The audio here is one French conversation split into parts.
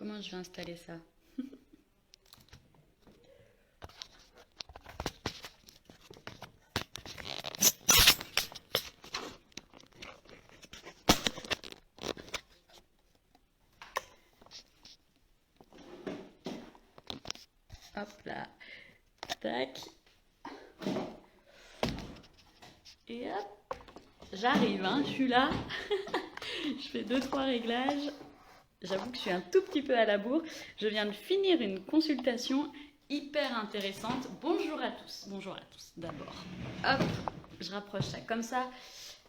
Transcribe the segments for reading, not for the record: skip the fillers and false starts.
Comment je vais installer ça? Hop là. Tac. Et hop. J'arrive, hein, je suis là. Je fais 2-3 réglages. J'avoue que je suis un tout petit peu à la bourre. Je viens de finir une consultation hyper intéressante. Bonjour à tous d'abord. Hop, je rapproche ça comme ça.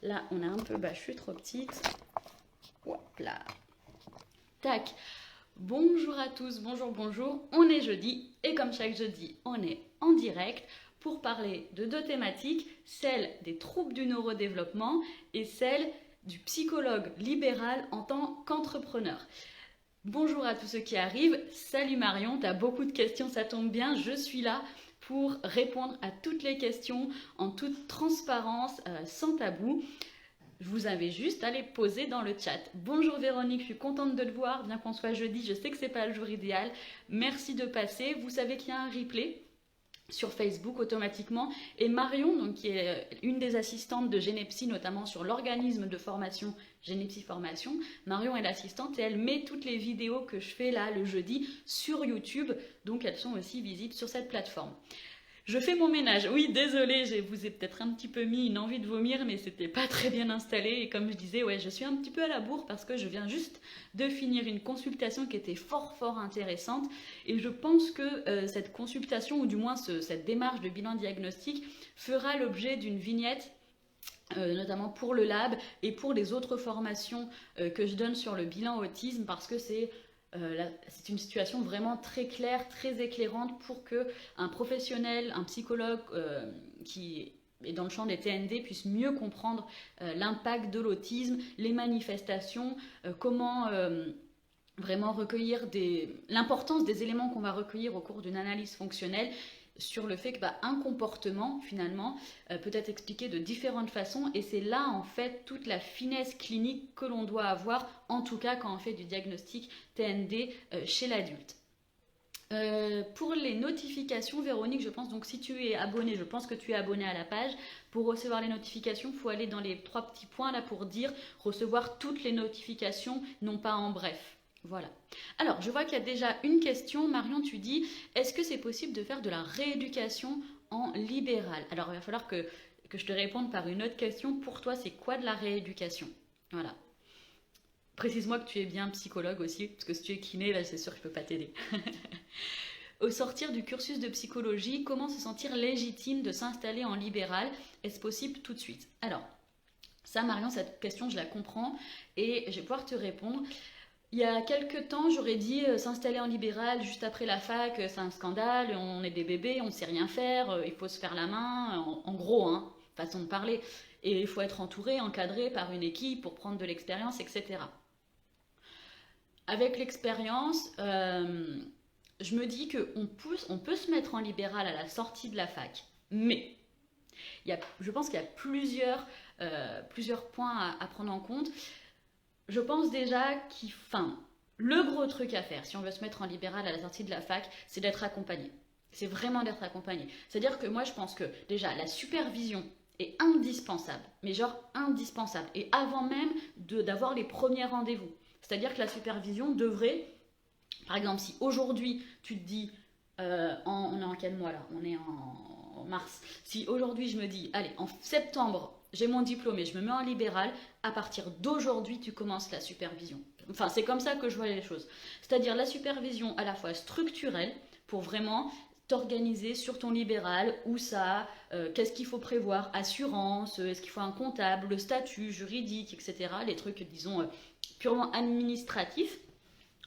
Là, on a un peu, je suis trop petite. Hop là. Tac. Bonjour à tous, bonjour. On est jeudi et comme chaque jeudi, on est en direct pour parler de deux thématiques, celle des troubles du neurodéveloppement et celle du psychologue libéral en tant qu'entrepreneur. Bonjour à tous ceux qui arrivent. Salut Marion, tu as beaucoup de questions, ça tombe bien. Je suis là pour répondre à toutes les questions en toute transparence, sans tabou. Je vous invite juste à les poser dans le chat. Bonjour Véronique, je suis contente de te voir, bien qu'on soit jeudi, je sais que c'est pas le jour idéal. Merci de passer. Vous savez qu'il y a un replay sur Facebook automatiquement. Et Marion, donc, qui est une des assistantes de Genepsy, notamment sur l'organisme de formation Genepsy Formation, Marion est l'assistante et elle met toutes les vidéos que je fais là le jeudi sur YouTube. Donc elles sont aussi visibles sur cette plateforme. Je fais mon ménage. Oui, désolée, je vous ai peut-être un petit peu mis une envie de vomir, mais c'était pas très bien installé. Et comme je disais, ouais, je suis un petit peu à la bourre parce que je viens juste de finir une consultation qui était fort intéressante. Et je pense que cette consultation, ou du moins cette démarche de bilan diagnostic, fera l'objet d'une vignette. Notamment pour le lab et pour les autres formations que je donne sur le bilan autisme, parce que c'est une situation vraiment très claire, très éclairante pour qu'un professionnel, un psychologue qui est dans le champ des TND puisse mieux comprendre l'impact de l'autisme, les manifestations, comment vraiment recueillir l'importance des éléments qu'on va recueillir au cours d'une analyse fonctionnelle sur le fait qu'un comportement, finalement, peut être expliqué de différentes façons. Et c'est là, en fait, toute la finesse clinique que l'on doit avoir, en tout cas quand on fait du diagnostic TND chez l'adulte. Pour les notifications, Véronique, je pense, donc si tu es abonné, je pense que tu es abonné à la page. Pour recevoir les notifications, il faut aller dans les 3 petits points là pour dire recevoir toutes les notifications, non pas en bref. Voilà. Alors, je vois qu'il y a déjà une question. Marion, tu dis, est-ce que c'est possible de faire de la rééducation en libéral? Alors, il va falloir que je te réponde par une autre question. Pour toi, c'est quoi de la rééducation? Voilà. Précise-moi que tu es bien psychologue aussi, parce que si tu es kiné, là, c'est sûr que je ne peux pas t'aider. Au sortir du cursus de psychologie, comment se sentir légitime de s'installer en libéral? Est-ce possible tout de suite? Alors, ça, Marion, cette question, je la comprends et je vais pouvoir te répondre. Il y a quelques temps, j'aurais dit s'installer en libéral juste après la fac, c'est un scandale, on est des bébés, on ne sait rien faire, il faut se faire la main, en gros, hein, façon de parler. Et il faut être entouré, encadré par une équipe pour prendre de l'expérience, etc. Avec l'expérience, je me dis qu'on peut se mettre en libéral à la sortie de la fac, mais je pense qu'il y a plusieurs points à prendre en compte. Je pense déjà le gros truc à faire, si on veut se mettre en libéral à la sortie de la fac, c'est d'être accompagné. C'est vraiment d'être accompagné. C'est-à-dire que moi, je pense que déjà, la supervision est indispensable, mais genre indispensable. Et avant même d'avoir les premiers rendez-vous. C'est-à-dire que la supervision devrait, par exemple, si aujourd'hui, tu te dis, on est en quel mois là? On est en mars. Si aujourd'hui, je me dis, allez, en septembre, j'ai mon diplôme et je me mets en libéral, à partir d'aujourd'hui, tu commences la supervision. Enfin, c'est comme ça que je vois les choses. C'est-à-dire la supervision à la fois structurelle, pour vraiment t'organiser sur ton libéral, où ça, qu'est-ce qu'il faut prévoir, assurance, est-ce qu'il faut un comptable, le statut juridique, etc. Les trucs, disons, purement administratifs.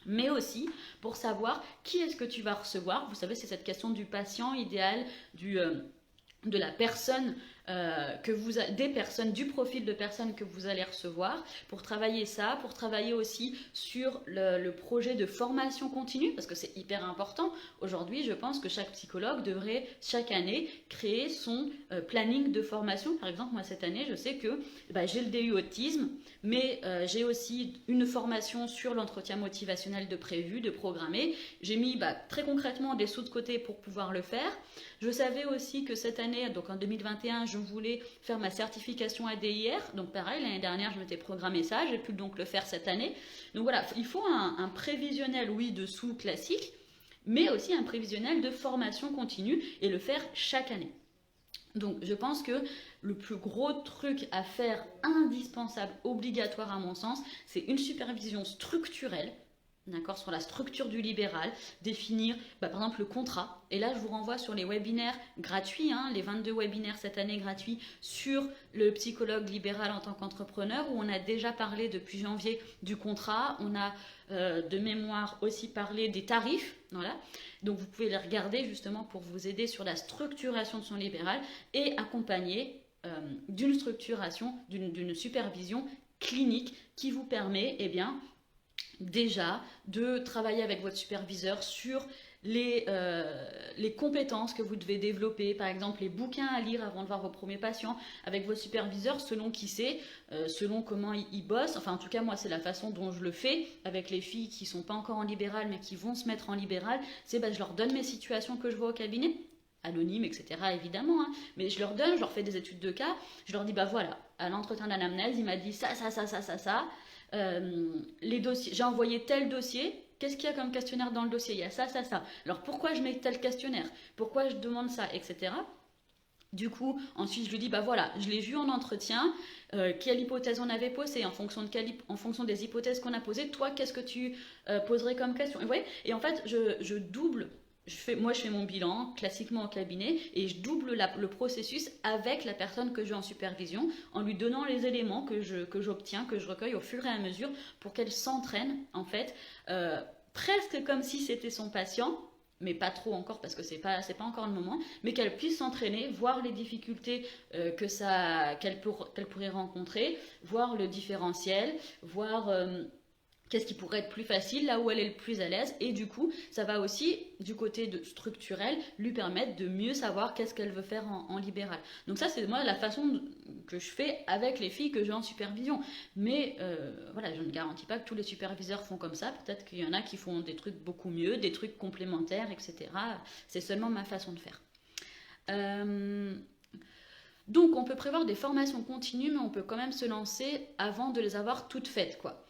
Mais aussi pour savoir qui est-ce que tu vas recevoir. Vous savez, c'est cette question du patient idéal, de la personne des personnes, du profil de personnes que vous allez recevoir, pour travailler ça, pour travailler aussi sur le projet de formation continue, parce que c'est hyper important. Aujourd'hui, je pense que chaque psychologue devrait chaque année créer son planning de formation. Par exemple, moi cette année, je sais que j'ai le DU autisme, mais j'ai aussi une formation sur l'entretien motivationnel de prévu, de programmé. J'ai mis très concrètement des sous de côté pour pouvoir le faire. Je savais aussi que cette année, donc en 2021, je voulais faire ma certification ADIR. Donc pareil, l'année dernière, je m'étais programmé ça. J'ai pu donc le faire cette année. Donc voilà, il faut un prévisionnel, oui, de sous classique, mais aussi un prévisionnel de formation continue et le faire chaque année. Donc je pense que le plus gros truc à faire, indispensable, obligatoire à mon sens, c'est une supervision structurelle, d'accord, sur la structure du libéral, définir par exemple le contrat. Et là je vous renvoie sur les webinaires gratuits, les 22 webinaires cette année gratuits sur le psychologue libéral en tant qu'entrepreneur, où on a déjà parlé depuis janvier du contrat, on a de mémoire aussi parlé des tarifs, voilà. Donc vous pouvez les regarder justement pour vous aider sur la structuration de son libéral et accompagner d'une structuration, d'une supervision clinique qui vous permet déjà de travailler avec votre superviseur sur les compétences que vous devez développer, par exemple les bouquins à lire avant de voir vos premiers patients, avec votre superviseur selon qui c'est, selon comment il bosse. Enfin en tout cas moi c'est la façon dont je le fais avec les filles qui sont pas encore en libéral mais qui vont se mettre en libéral, c'est je leur donne mes situations que je vois au cabinet, anonyme, etc. évidemment, mais je leur donne, je leur fais des études de cas, je leur dis voilà, à l'entretien d'anamnèse, il m'a dit ça, les dossiers, j'ai envoyé tel dossier, qu'est-ce qu'il y a comme questionnaire dans le dossier, il y a ça, alors pourquoi je mets tel questionnaire, pourquoi je demande ça, etc. Du coup, ensuite je lui dis voilà, je l'ai vu en entretien, quelle hypothèse on avait posée, en fonction des hypothèses qu'on a posées, toi qu'est-ce que tu poserais comme question, et en fait je double. Je fais mon bilan classiquement au cabinet et je double le processus avec la personne que j'ai en supervision en lui donnant les éléments que j'obtiens, que je recueille au fur et à mesure pour qu'elle s'entraîne en fait, presque comme si c'était son patient, mais pas trop encore parce que c'est pas encore le moment, mais qu'elle puisse s'entraîner, voir les difficultés qu'elle pourrait rencontrer, voir le différentiel, voir qu'est-ce qui pourrait être plus facile, là où elle est le plus à l'aise, et du coup, ça va aussi, du côté structurel, lui permettre de mieux savoir qu'est-ce qu'elle veut faire en libéral. Donc ça, c'est moi la façon que je fais avec les filles que j'ai en supervision. Mais je ne garantis pas que tous les superviseurs font comme ça, peut-être qu'il y en a qui font des trucs beaucoup mieux, des trucs complémentaires, etc. C'est seulement ma façon de faire. Donc on peut prévoir des formations continues, mais on peut quand même se lancer avant de les avoir toutes faites, quoi.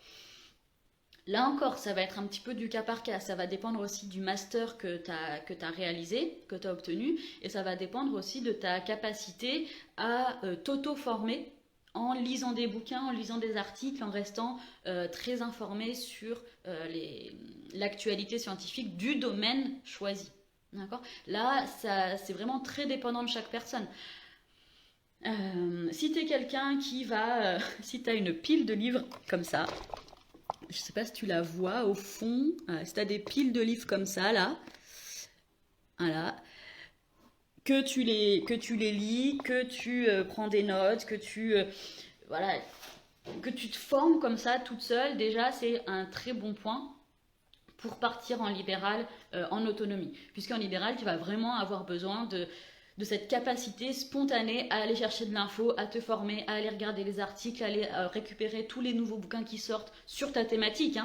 Là encore, ça va être un petit peu du cas par cas, ça va dépendre aussi du master que tu as réalisé, que tu as obtenu, et ça va dépendre aussi de ta capacité à t'auto-former en lisant des bouquins, en lisant des articles, en restant très informé sur l'actualité scientifique du domaine choisi. D'accord ? Là, c'est vraiment très dépendant de chaque personne. Si tu es quelqu'un qui va... si tu as une pile de livres comme ça, je sais pas si tu la vois au fond, si tu as des piles de livres comme ça, là, voilà, que tu les lis, que tu prends des notes, que tu te formes comme ça toute seule, déjà c'est un très bon point pour partir en libéral en autonomie. Puisqu'en libéral, tu vas vraiment avoir besoin de cette capacité spontanée à aller chercher de l'info, à te former, à aller regarder les articles, à aller récupérer tous les nouveaux bouquins qui sortent sur ta thématique,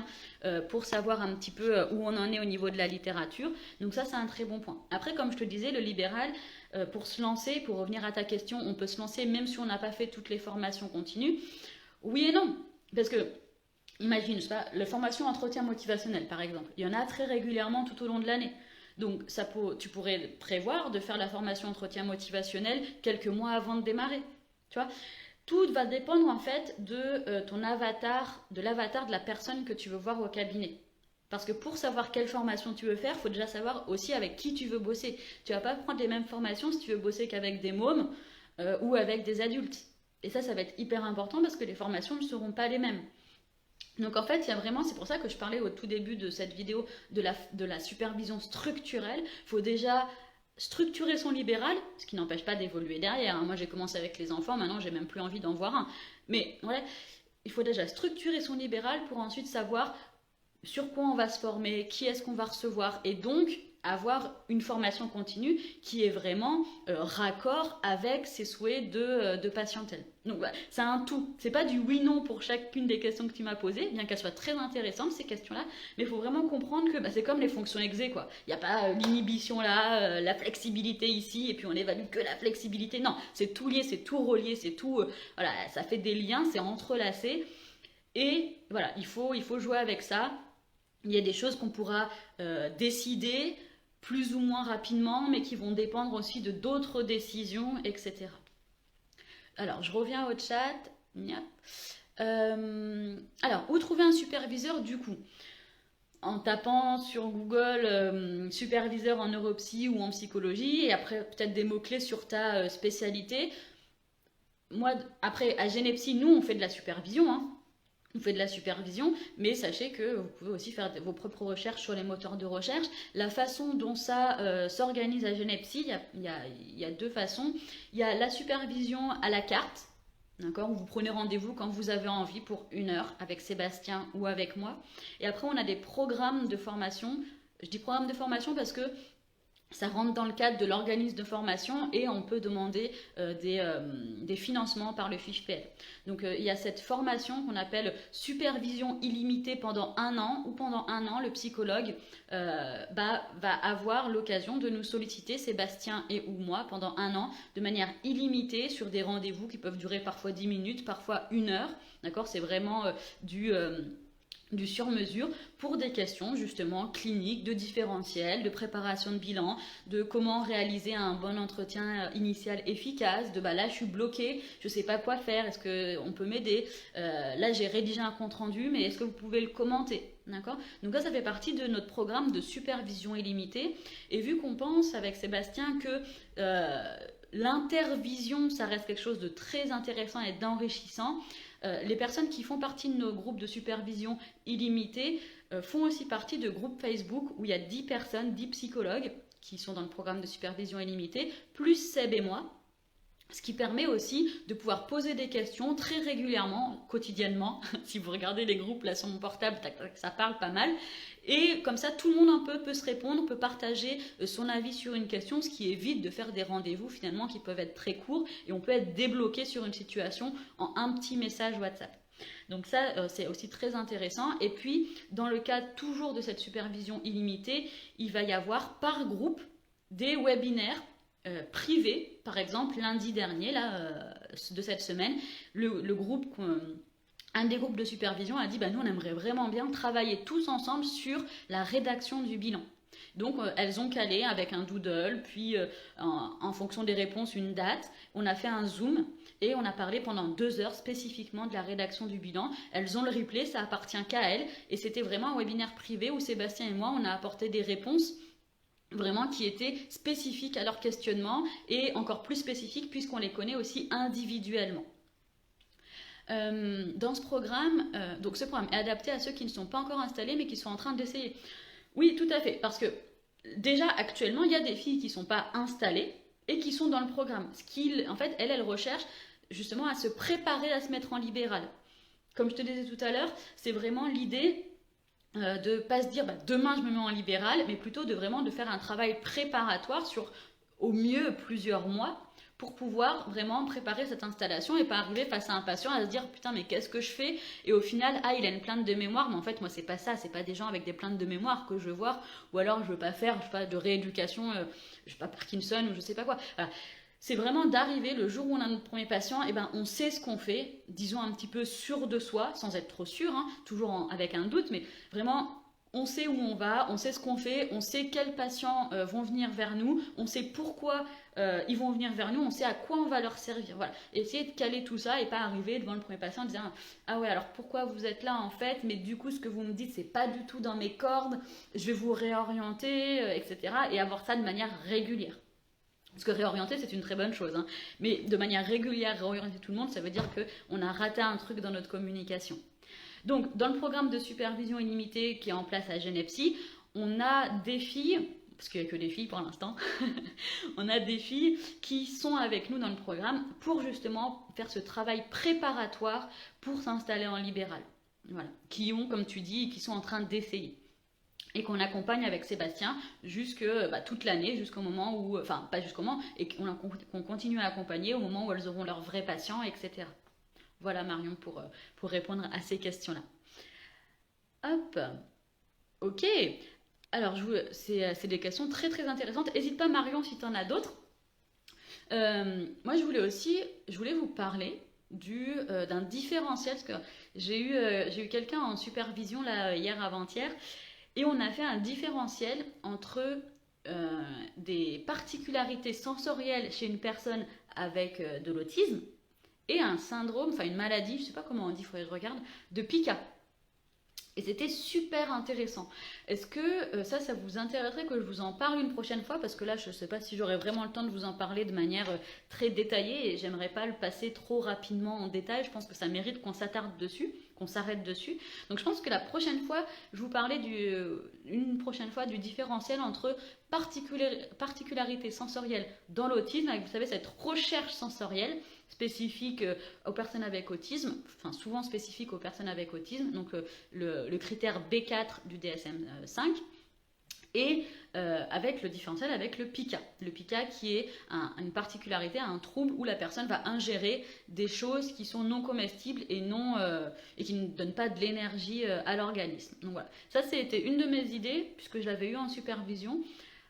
pour savoir un petit peu où on en est au niveau de la littérature. Donc ça, c'est un très bon point. Après, comme je te disais, le libéral, pour se lancer, pour revenir à ta question, on peut se lancer même si on n'a pas fait toutes les formations continues. Oui et non, parce que imagine, je sais pas, la formation entretien motivationnel, par exemple, il y en a très régulièrement tout au long de l'année. Donc tu pourrais prévoir de faire la formation entretien motivationnel quelques mois avant de démarrer. Tu vois, tout va dépendre en fait de ton avatar, de l'avatar de la personne que tu veux voir au cabinet. Parce que pour savoir quelle formation tu veux faire, il faut déjà savoir aussi avec qui tu veux bosser. Tu vas pas prendre les mêmes formations si tu veux bosser qu'avec des mômes ou avec des adultes. Et ça va être hyper important parce que les formations ne seront pas les mêmes. Donc en fait, il y a vraiment, c'est pour ça que je parlais au tout début de cette vidéo de la supervision structurelle. Il faut déjà structurer son libéral, ce qui n'empêche pas d'évoluer derrière. Moi, j'ai commencé avec les enfants, maintenant, j'ai même plus envie d'en voir un. Mais voilà, il faut déjà structurer son libéral pour ensuite savoir sur quoi on va se former, qui est-ce qu'on va recevoir, et donc avoir une formation continue qui est vraiment raccord avec ses souhaits de patientèle. Donc voilà, c'est un tout. C'est pas du oui-non pour chacune des questions que tu m'as posées, bien qu'elles soient très intéressantes ces questions-là, mais il faut vraiment comprendre que c'est comme les fonctions exé, quoi. Il n'y a pas l'inhibition là, la flexibilité ici, et puis on évalue que la flexibilité. Non, c'est tout lié, c'est tout relié, c'est tout. Voilà, ça fait des liens, c'est entrelacé. Et voilà, il faut jouer avec ça. Il y a des choses qu'on pourra décider plus ou moins rapidement, mais qui vont dépendre aussi de d'autres décisions, etc. Alors, je reviens au chat. Alors, où trouver un superviseur du coup? En tapant sur Google superviseur en neuropsy ou en psychologie, et après peut-être des mots-clés sur ta spécialité. Moi, après, à Genepsy, nous, on fait de la supervision, hein. On fait de la supervision, mais sachez que vous pouvez aussi faire vos propres recherches sur les moteurs de recherche. La façon dont ça s'organise à Genepsy, il y a deux façons. Il y a la supervision à la carte, d'accord, où vous prenez rendez-vous quand vous avez envie pour 1 heure avec Sébastien ou avec moi. Et après, on a des programmes de formation. Je dis programme de formation parce que ça rentre dans le cadre de l'organisme de formation et on peut demander des financements par le FIFPL. Donc il y a cette formation qu'on appelle supervision illimitée pendant 1 an, où pendant 1 an, le psychologue va avoir l'occasion de nous solliciter, Sébastien et ou moi, pendant 1 an, de manière illimitée sur des rendez-vous qui peuvent durer parfois 10 minutes, parfois 1 heure. D'accord, c'est vraiment du sur-mesure pour des questions justement cliniques, de différentiel, de préparation de bilan, de comment réaliser un bon entretien initial efficace, de là je suis bloquée, je ne sais pas quoi faire, est-ce qu'on peut m'aider, là j'ai rédigé un compte rendu, mais est-ce que vous pouvez le commenter? D'accord. Donc là, ça fait partie de notre programme de supervision illimitée. Et vu qu'on pense avec Sébastien que l'intervision, ça reste quelque chose de très intéressant et d'enrichissant, les personnes qui font partie de nos groupes de supervision illimitée font aussi partie de groupes Facebook où il y a 10 personnes, 10 psychologues qui sont dans le programme de supervision illimitée, plus Seb et moi. Ce qui permet aussi de pouvoir poser des questions très régulièrement, quotidiennement. Si vous regardez les groupes là sur mon portable, ça parle pas mal. Et comme ça, tout le monde un peu peut se répondre, peut partager son avis sur une question, ce qui évite de faire des rendez-vous finalement qui peuvent être très courts. Et on peut être débloqué sur une situation en un petit message WhatsApp. Donc ça, c'est aussi très intéressant. Et puis, dans le cadre toujours de cette supervision illimitée, il va y avoir par groupe des webinaires privé. Par exemple, lundi dernier, de cette semaine, le groupe, un des groupes de supervision a dit nous on aimerait vraiment bien travailler tous ensemble sur la rédaction du bilan. Donc elles ont calé avec un doodle, puis en fonction des réponses une date. On a fait un Zoom et on a parlé pendant 2 heures spécifiquement de la rédaction du bilan. Elles ont le replay, ça appartient qu'à elles. Et c'était vraiment un webinaire privé où Sébastien et moi on a apporté des réponses vraiment qui étaient spécifiques à leur questionnement et encore plus spécifiques puisqu'on les connaît aussi individuellement. Dans ce programme, donc ce programme est adapté à ceux qui ne sont pas encore installés mais qui sont en train d'essayer. Oui, tout à fait, parce que déjà actuellement il y a des filles qui ne sont pas installées et qui sont dans le programme. En fait, elles recherchent justement à se préparer à se mettre en libéral. Comme je te disais tout à l'heure, c'est vraiment l'idée de ne pas se dire demain je me mets en libéral, mais plutôt de faire un travail préparatoire sur au mieux plusieurs mois pour pouvoir vraiment préparer cette installation et pas arriver face à un patient à se dire putain mais qu'est-ce que je fais, et au final il a une plainte de mémoire, mais en fait moi c'est pas ça, c'est pas des gens avec des plaintes de mémoire que je veux voir, ou alors je veux pas faire de rééducation, je sais pas Parkinson ou je sais pas quoi. Voilà. C'est vraiment d'arriver le jour où on a notre premier patient, on sait ce qu'on fait, disons un petit peu sûr de soi, sans être trop sûr, toujours avec un doute, mais vraiment on sait où on va, on sait ce qu'on fait, on sait quels patients vont venir vers nous, on sait pourquoi ils vont venir vers nous, on sait à quoi on va leur servir. Voilà. Essayer de caler tout ça et pas arriver devant le premier patient en disant ah ouais alors pourquoi vous êtes là en fait, mais du coup ce que vous me dites c'est pas du tout dans mes cordes, je vais vous réorienter, etc. Et avoir ça de manière régulière. Parce que réorienter, c'est une très bonne chose. Mais de manière régulière, réorienter tout le monde, ça veut dire qu'on a raté un truc dans notre communication. Donc, dans le programme de supervision illimitée qui est en place à Genepsy, on a des filles, parce qu'il n'y a que des filles pour l'instant, on a des filles qui sont avec nous dans le programme pour justement faire ce travail préparatoire pour s'installer en libéral. Voilà. Qui ont, comme tu dis, qui sont en train d'essayer. Et qu'on accompagne avec Sébastien toute l'année, jusqu'au moment où, enfin pas jusqu'au moment, et qu'on continue à accompagner au moment où elles auront leurs vrais patients, etc. Voilà Marion pour répondre à ces questions-là. Hop, ok. Alors c'est des questions très très intéressantes. N'hésite pas Marion si tu en as d'autres. Moi je voulais vous parler d'un différentiel, parce que j'ai eu quelqu'un en supervision là hier avant-hier. Et on a fait un différentiel entre des particularités sensorielles chez une personne avec de l'autisme et un syndrome, enfin une maladie, je ne sais pas comment on dit, il faudrait que je regarde, de Pica. Et c'était super intéressant. Est-ce que ça vous intéresserait que je vous en parle une prochaine fois? Parce que là, je ne sais pas si j'aurai vraiment le temps de vous en parler de manière très détaillée et j'aimerais pas le passer trop rapidement en détail. Je pense que ça mérite qu'on s'attarde dessus, qu'on s'arrête dessus. Donc je pense que la prochaine fois, je vous parlais une prochaine fois du différentiel entre particularités sensorielles dans l'autisme, avec, vous savez, cette recherche sensorielle spécifique aux personnes avec autisme, enfin souvent spécifique aux personnes avec autisme, donc le critère B4 du DSM-5, et avec le différentiel avec le PICA. Le PICA qui est une particularité, un trouble où la personne va ingérer des choses qui sont non comestibles et qui ne donnent pas de l'énergie à l'organisme. Donc voilà, ça c'était une de mes idées, puisque je l'avais eu en supervision,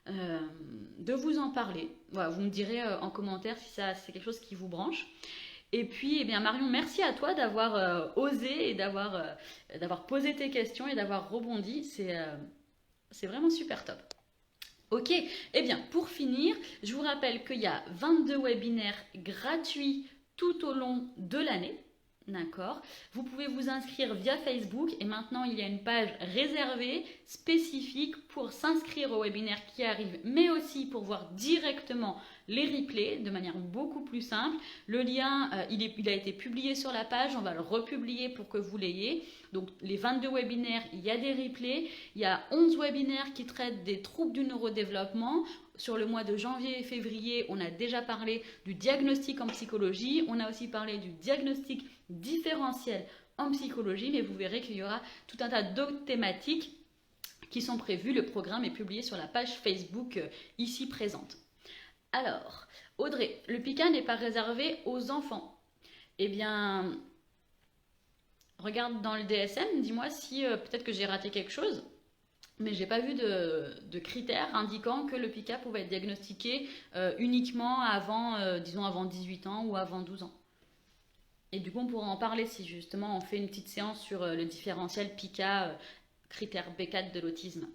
de vous en parler. Voilà, vous me direz en commentaire si c'est quelque chose qui vous branche. Et puis, eh bien, Marion, merci à toi d'avoir osé et d'avoir posé tes questions et d'avoir rebondi. C'est vraiment super top. Ok, eh bien, pour finir, je vous rappelle qu'il y a 22 webinaires gratuits tout au long de l'année. D'accord. Vous pouvez vous inscrire via Facebook et maintenant il y a une page réservée spécifique pour s'inscrire au webinaire qui arrive, mais aussi pour voir directement les replays de manière beaucoup plus simple. Le lien, il a été publié sur la page, on va le republier pour que vous l'ayez. Donc les 22 webinaires, il y a des replays, il y a 11 webinaires qui traitent des troubles du neurodéveloppement. Sur le mois de janvier et février, on a déjà parlé du diagnostic en psychologie, on a aussi parlé du diagnostic différentiel en psychologie, mais vous verrez qu'il y aura tout un tas d'autres thématiques qui sont prévues. Le programme est publié sur la page Facebook ici présente. Alors, Audrey, le PICA n'est pas réservé aux enfants. Eh bien, regarde dans le DSM, dis-moi si peut-être que j'ai raté quelque chose. Mais j'ai pas vu de critères indiquant que le PICA pouvait être diagnostiqué uniquement disons avant 18 ans ou avant 12 ans. Et du coup, on pourra en parler si justement on fait une petite séance sur le différentiel PICA, critère B4 de l'autisme.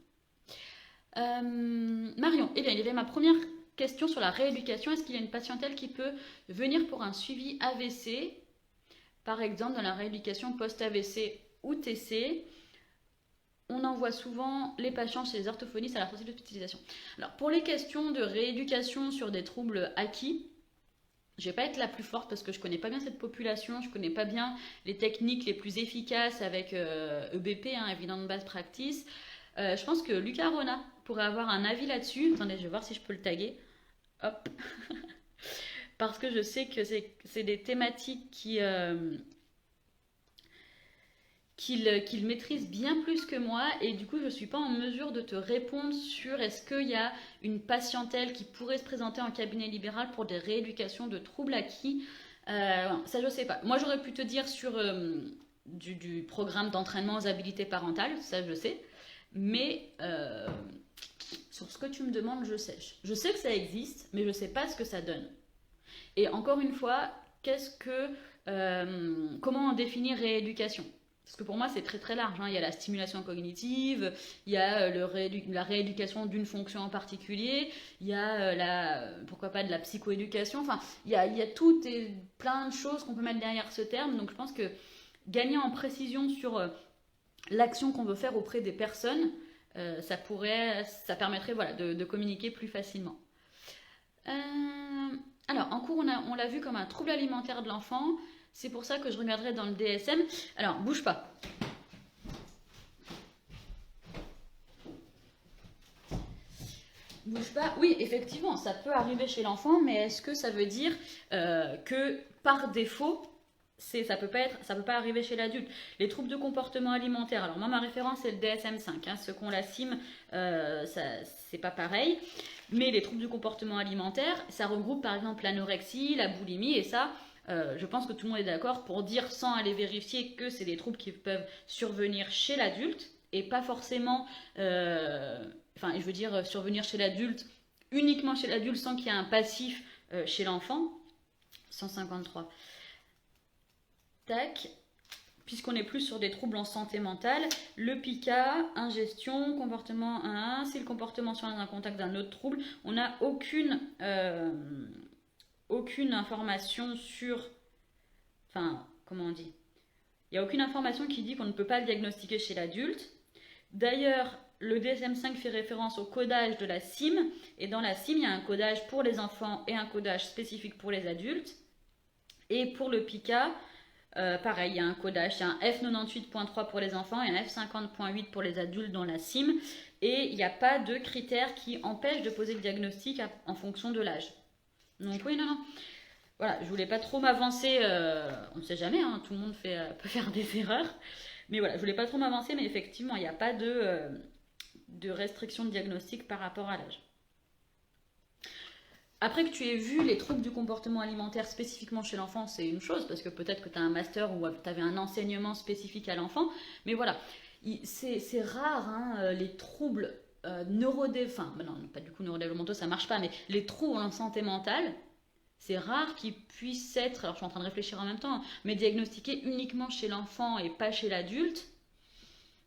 Marion, eh bien, il y avait ma première question sur la rééducation. Est-ce qu'il y a une patientèle qui peut venir pour un suivi AVC, par exemple dans la rééducation post-AVC ou TC? On envoie souvent les patients chez les orthophonistes à la sortie de l'hospitalisation. Alors, pour les questions de rééducation sur des troubles acquis, je ne vais pas être la plus forte parce que je ne connais pas bien cette population, je ne connais pas bien les techniques les plus efficaces avec EBP, Evidence Based Practice. Je pense que Lucas Rona pourrait avoir un avis là-dessus. Attendez, je vais voir si je peux le taguer. Hop. Parce que je sais que c'est des thématiques qu'il maîtrise bien plus que moi et du coup je ne suis pas en mesure de te répondre sur est-ce qu'il y a une patientèle qui pourrait se présenter en cabinet libéral pour des rééducations de troubles acquis. Ça je ne sais pas. Moi j'aurais pu te dire sur du programme d'entraînement aux habilités parentales, ça je sais, mais sur ce que tu me demandes je sais que ça existe mais je ne sais pas ce que ça donne. Et encore une fois, comment en définir rééducation? Parce que pour moi, c'est très très large. Il y a la stimulation cognitive, il y a la rééducation d'une fonction en particulier, il y a pourquoi pas de la psychoéducation. Enfin, il y a tout et plein de choses qu'on peut mettre derrière ce terme. Donc je pense que gagner en précision sur l'action qu'on veut faire auprès des personnes, ça permettrait de communiquer plus facilement. Alors, en cours, on l'a vu comme un trouble alimentaire de l'enfant. C'est pour ça que je regarderai dans le DSM. Alors, bouge pas. Bouge pas. Oui, effectivement, ça peut arriver chez l'enfant, mais est-ce que ça veut dire que par défaut, ça peut pas arriver chez l'adulte. Les troubles de comportement alimentaire. Alors moi, ma référence c'est le DSM-5. Hein, ceux qu'on la cime, c'est pas pareil. Mais les troubles du comportement alimentaire, ça regroupe par exemple l'anorexie, la boulimie, et ça, je pense que tout le monde est d'accord pour dire sans aller vérifier que c'est des troubles qui peuvent survenir chez l'adulte et pas forcément, enfin, je veux dire survenir chez l'adulte, uniquement chez l'adulte sans qu'il y ait un passif chez l'enfant. 153. Tac. Puisqu'on est plus sur des troubles en santé mentale, le PICA, ingestion, comportement 1, si le comportement sur un contact d'un autre trouble, on n'a aucune information sur... Enfin, comment on dit? Il n'y a aucune information qui dit qu'on ne peut pas le diagnostiquer chez l'adulte. D'ailleurs, le DSM-5 fait référence au codage de la CIM, et dans la CIM, il y a un codage pour les enfants et un codage spécifique pour les adultes. Et pour le PICA, pareil, il y a un codage, c'est un F98.3 pour les enfants et un F50.8 pour les adultes dans la CIM. Et il n'y a pas de critères qui empêchent de poser le diagnostic en fonction de l'âge. Donc oui, non. Voilà, je voulais pas trop m'avancer, on ne sait jamais, hein, tout le monde peut faire des erreurs. Mais voilà, je voulais pas trop m'avancer, mais effectivement, il n'y a pas de restriction de diagnostic par rapport à l'âge. Après que tu aies vu les troubles du comportement alimentaire spécifiquement chez l'enfant, c'est une chose, parce que peut-être que tu as un master ou tu avais un enseignement spécifique à l'enfant, mais voilà, c'est rare, hein, les troubles neurodéveloppementaux, non, pas du coup neurodéveloppementaux, ça marche pas, mais les troubles en santé mentale, c'est rare qu'ils puissent être, alors je suis en train de réfléchir en même temps, mais diagnostiqués uniquement chez l'enfant et pas chez l'adulte.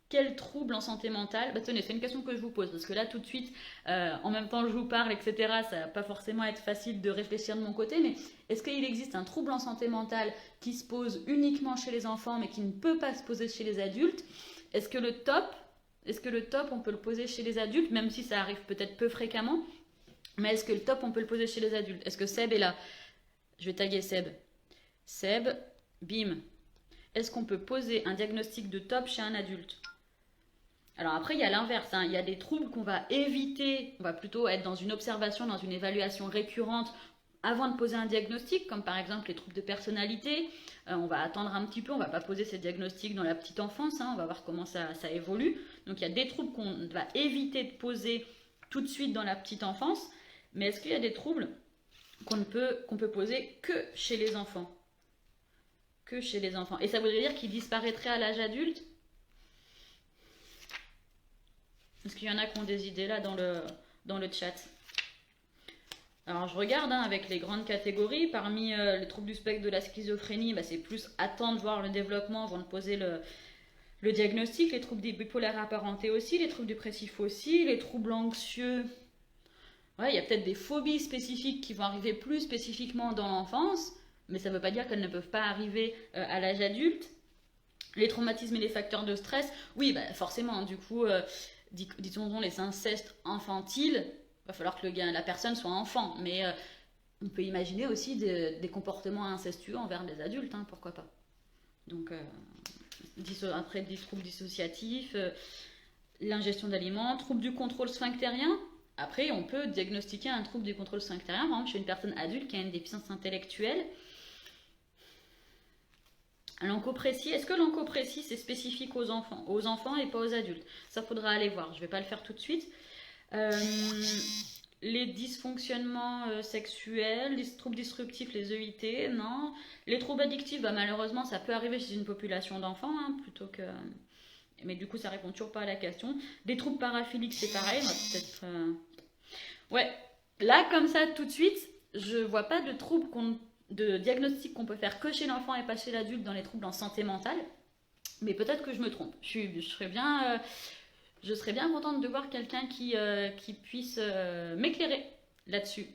Quel trouble en santé mentale? Bah tenez, c'est une question que je vous pose, parce que là tout de suite, en même temps que je vous parle, etc., ça va pas forcément être facile de réfléchir de mon côté, mais est-ce qu'il existe un trouble en santé mentale qui se pose uniquement chez les enfants, mais qui ne peut pas se poser chez les adultes? Est-ce que le top, on peut le poser chez les adultes, même si ça arrive peut-être peu fréquemment, mais est-ce que le top, on peut le poser chez les adultes? Est-ce que Seb est là? Je vais taguer Seb. Seb, bim. Est-ce qu'on peut poser un diagnostic de top chez un adulte? Alors après, il y a l'inverse, hein. Il y a des troubles qu'on va éviter, on va plutôt être dans une observation, dans une évaluation récurrente avant de poser un diagnostic, comme par exemple les troubles de personnalité. On va attendre un petit peu, on ne va pas poser ces diagnostics dans la petite enfance, hein. On va voir comment ça évolue. Donc il y a des troubles qu'on va éviter de poser tout de suite dans la petite enfance, mais est-ce qu'il y a des troubles qu'on peut poser que chez les enfants? Que chez les enfants. Et ça voudrait dire qu'ils disparaîtraient à l'âge adulte? Est-ce qu'il y en a qui ont des idées là dans le chat? Alors je regarde, hein, avec les grandes catégories. Parmi les troubles du spectre de la schizophrénie, bah, c'est plus attendre voir le développement avant de poser le diagnostic. Les troubles bipolaires apparentés aussi, les troubles dépressifs aussi, les troubles anxieux. Ouais, il y a peut-être des phobies spécifiques qui vont arriver plus spécifiquement dans l'enfance, mais ça ne veut pas dire qu'elles ne peuvent pas arriver à l'âge adulte. Les traumatismes et les facteurs de stress, oui, bah, forcément, du coup, disons les incestes infantiles, il va falloir que la personne soit enfant, mais on peut imaginer aussi des comportements incestueux envers des adultes, hein, pourquoi pas. Donc, après, des troubles dissociatifs, l'ingestion d'aliments, troubles du contrôle sphinctérien. Après, on peut diagnostiquer un trouble du contrôle sphinctérien, par exemple, chez une personne adulte qui a une déficience intellectuelle. L'encoprésie, est-ce que l'encoprésie c'est spécifique aux enfants et pas aux adultes? Ça faudra aller voir, je ne vais pas le faire tout de suite. Les dysfonctionnements sexuels, les troubles disruptifs, les EIT, non. Les troubles addictifs, bah, malheureusement ça peut arriver chez une population d'enfants, hein, plutôt que... Mais du coup ça répond toujours pas à la question. Les troubles paraphiliques c'est pareil, on va peut-être... Ouais, là comme ça tout de suite, je vois pas de troubles de diagnostic qu'on peut faire que chez l'enfant et pas chez l'adulte dans les troubles en santé mentale, mais peut-être que je me trompe. Je serais bien contente de voir quelqu'un qui puisse m'éclairer là-dessus.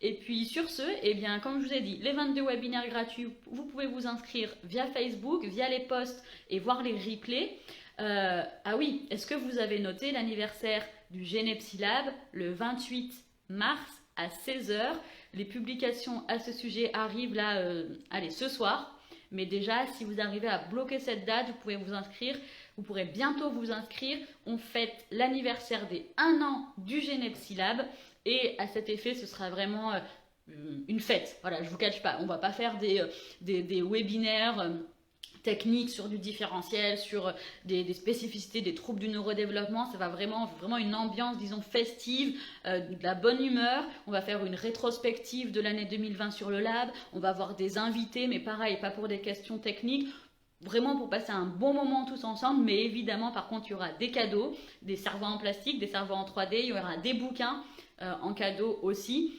Et puis sur ce, eh bien, comme je vous ai dit, les 22 webinaires gratuits, vous pouvez vous inscrire via Facebook, via les posts et voir les replays. Ah oui, est-ce que vous avez noté l'anniversaire du Genepsilab le 28 mars à 16h? Les publications à ce sujet arrivent là, allez, ce soir. Mais déjà, si vous arrivez à bloquer cette date, vous pouvez vous inscrire. Vous pourrez bientôt vous inscrire. On fête l'anniversaire des 1 an du Genepsilab. Et à cet effet, ce sera vraiment une fête. Voilà, je vous cache pas, on va pas faire des webinaires techniques sur du différentiel, sur des spécificités des troubles du neurodéveloppement. Ça va vraiment une ambiance, disons, festive, de la bonne humeur. On va faire une rétrospective de l'année 2020 sur le lab. On va avoir des invités, mais pareil, pas pour des questions techniques. Vraiment pour passer un bon moment tous ensemble, mais évidemment, par contre, il y aura des cadeaux, des cerveaux en plastique, des cerveaux en 3D, il y aura des bouquins en cadeau aussi.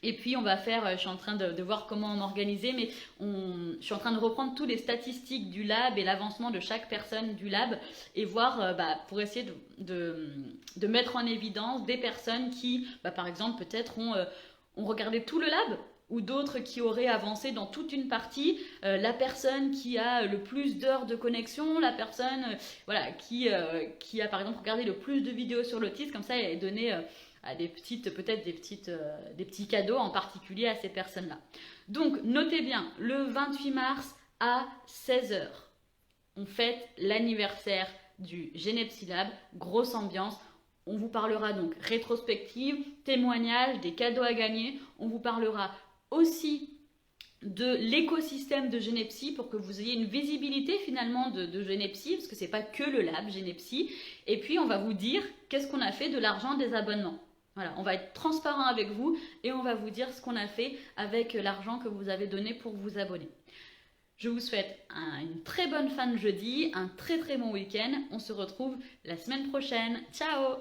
Et puis on va faire, je suis en train de voir comment m'organiser, mais je suis en train de reprendre toutes les statistiques du lab et l'avancement de chaque personne du lab et voir pour essayer de mettre en évidence des personnes qui, par exemple, peut-être ont regardé tout le lab ou d'autres qui auraient avancé dans toute une partie, la personne qui a le plus d'heures de connexion, la personne qui a par exemple regardé le plus de vidéos sur l'autisme, comme ça elle est donnée à des petits cadeaux en particulier à ces personnes-là. Donc, notez bien, le 28 mars à 16h, on fête l'anniversaire du Genepsilab, grosse ambiance. On vous parlera donc rétrospective, témoignages, des cadeaux à gagner. On vous parlera aussi de l'écosystème de Genepsi pour que vous ayez une visibilité finalement de Genepsi, parce que c'est pas que le lab Genepsi. Et puis on va vous dire qu'est-ce qu'on a fait de l'argent des abonnements. Voilà, on va être transparent avec vous et on va vous dire ce qu'on a fait avec l'argent que vous avez donné pour vous abonner. Je vous souhaite une très bonne fin de jeudi, un très très bon week-end. On se retrouve la semaine prochaine. Ciao!